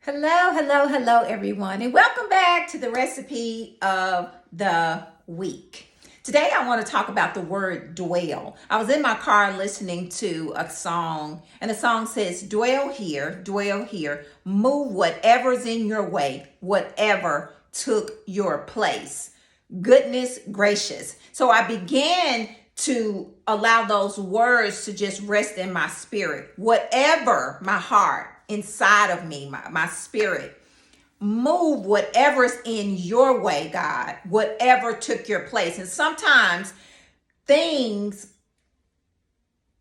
Hello, everyone, and welcome back to the recipe of the week. Today, I want to talk about the word dwell. I was in my car listening to a song, and the song says, dwell here, move whatever's in your way, whatever took your place. Goodness gracious. So I began to allow those words to just rest in my spirit. Whatever my heart inside of me, my spirit, move whatever's in your way, God, whatever took your place. And sometimes things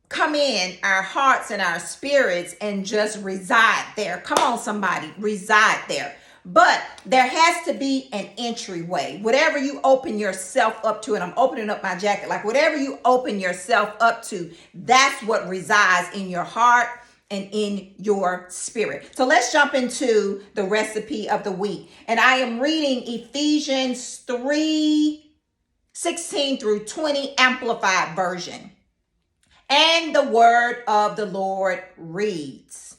come in our hearts and our spirits and just reside there. Come on, somebody, reside there. But there has to be an entryway. Whatever you open yourself up to, and I'm opening up my jacket, like whatever you open yourself up to, that's what resides in your heart and in your spirit. So let's jump into the recipe of the week. And I am reading Ephesians 3:16 through 20 Amplified Version. And the word of the Lord reads,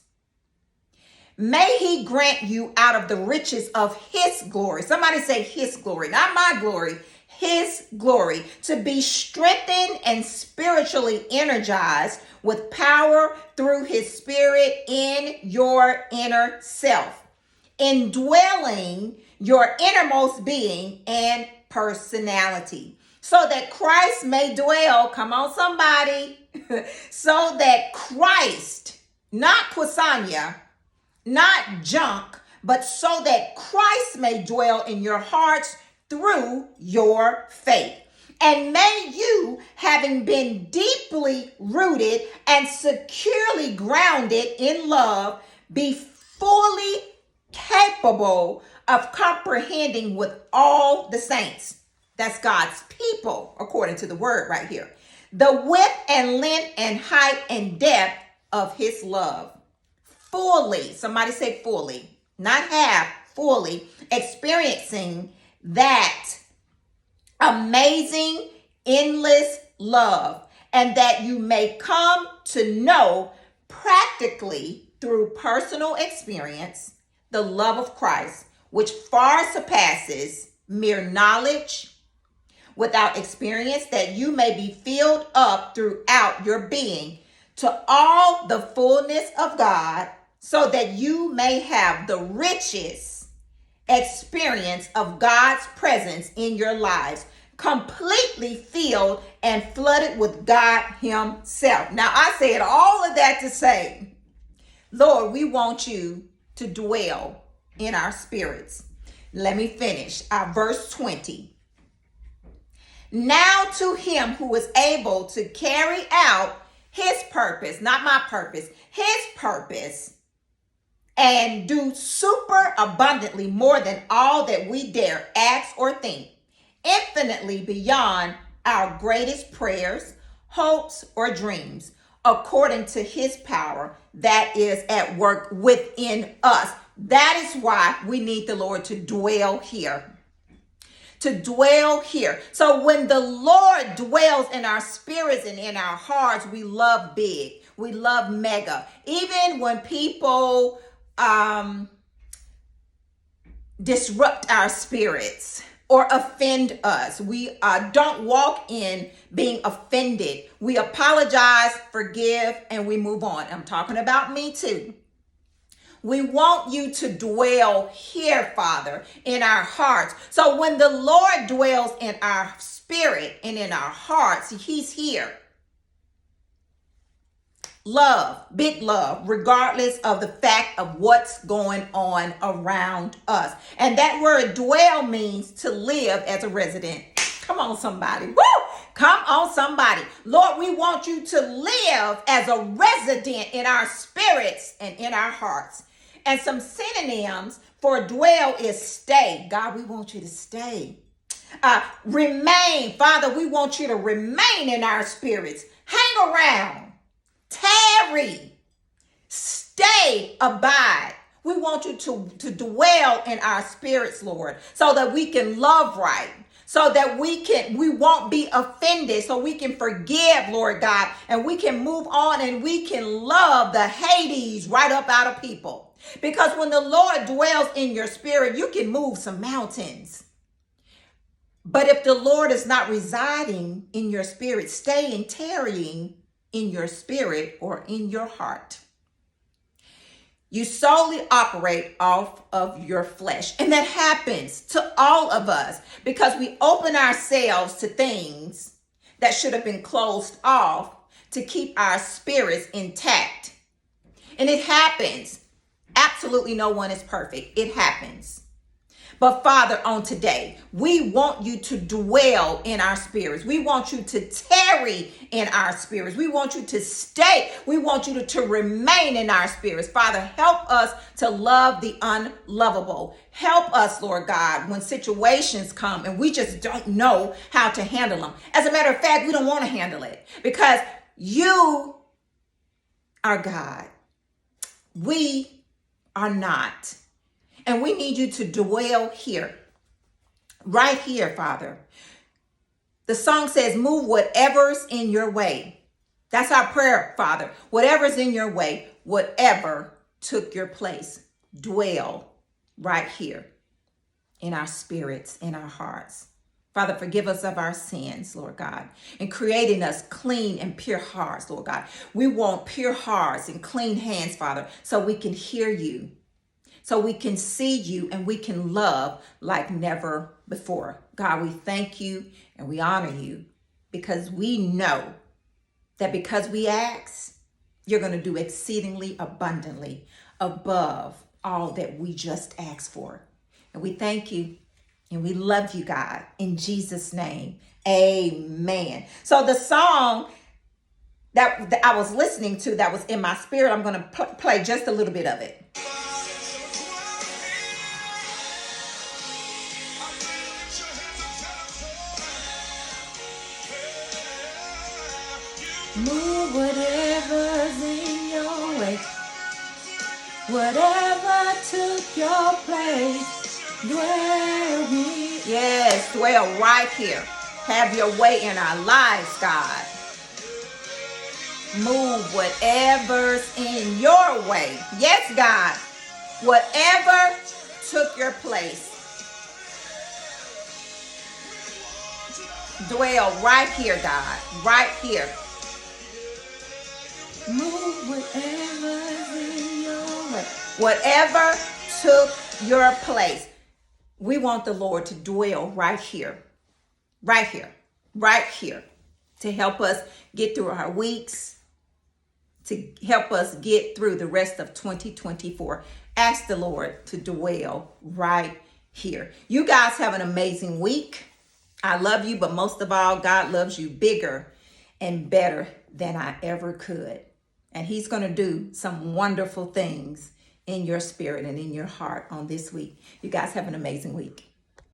may he grant you out of the riches of his glory. Somebody say his glory, not my glory, his glory, to be strengthened and spiritually energized with power through his spirit in your inner self, indwelling your innermost being and personality, so that Christ may dwell, come on somebody, so that Christ, not quasanya, not junk, but so that Christ may dwell in your hearts through your faith. And may you, having been deeply rooted and securely grounded in love, be fully capable of comprehending with all the saints. That's God's people, according to the word right here. The width and length and height and depth of his love. Fully, somebody say fully, not half, fully experiencing that amazing, endless love, and that you may come to know practically through personal experience the love of Christ, which far surpasses mere knowledge without experience, that you may be filled up throughout your being to all the fullness of God, so that you may have the richest experience of God's presence in your lives, completely filled and flooded with God himself. Now, I said all of that to say, Lord, we want you to dwell in our spirits. Let me finish. Verse 20. Now to him who is able to carry out his purpose, not my purpose, his purpose, and do super abundantly more than all that we dare ask or think, infinitely beyond our greatest prayers, hopes, or dreams, according to his power that is at work within us. That is why we need the Lord to dwell here. To dwell here. So when the Lord dwells in our spirits and in our hearts, we love big. We love mega. Even when people disrupt our spirits or offend us, we don't walk in being offended. We apologize, forgive, and we move on. I'm talking about me too. We want you to dwell here, Father, in our hearts. So when the Lord dwells in our spirit and in our hearts, he's here. Love, big love, regardless of the fact of what's going on around us. And that word dwell means to live as a resident. Come on, somebody. Woo! Come on, somebody. Lord, we want you to live as a resident in our spirits and in our hearts. And some synonyms for dwell is stay. God, we want you to stay. Remain. Father, we want you to remain in our spirits. Hang around. Tarry, stay, abide. We want you to dwell in our spirits, Lord, so that we can love right, so that we won't be offended, so we can forgive, Lord God, and we can move on and we can love the Hades right up out of people. Because when the Lord dwells in your spirit, you can move some mountains. But if the Lord is not residing in your spirit, staying, tarrying in your spirit or in your heart, you solely operate off of your flesh. And that happens to all of us because we open ourselves to things that should have been closed off to keep our spirits intact. And it happens. Absolutely no one is perfect. It happens. But Father, on today, we want you to dwell in our spirits. We want you to tarry in our spirits. We want you to stay. We want you to remain in our spirits. Father, help us to love the unlovable. Help us, Lord God, when situations come and we just don't know how to handle them. As a matter of fact, we don't want to handle it because you are God. We are not. And we need you to dwell here, right here, Father. The song says, move whatever's in your way. That's our prayer, Father. Whatever's in your way, whatever took your place, dwell right here in our spirits, in our hearts. Father, forgive us of our sins, Lord God, and create in us clean and pure hearts, Lord God. We want pure hearts and clean hands, Father, so we can hear you. So we can see you and we can love like never before. God, we thank you and we honor you because we know that because we ask, you're going to do exceedingly abundantly above all that we just asked for. And we thank you and we love you, God, in Jesus' name. Amen. So the song that I was listening to that was in my spirit, I'm going to play just a little bit of it. Move whatever's in your way, whatever took your place, dwell here. Yes, dwell right here. Have your way in our lives, God. Move whatever's in your way. Yes, God. Whatever took your place. Dwell right here, God. Right here. Move whatever's in your way. Whatever took your place. We want the Lord to dwell right here. Right here. Right here. To help us get through our weeks. To help us get through the rest of 2024. Ask the Lord to dwell right here. You guys have an amazing week. I love you, but most of all, God loves you bigger and better than I ever could. And he's going to do some wonderful things in your spirit and in your heart on this week. You guys have an amazing week.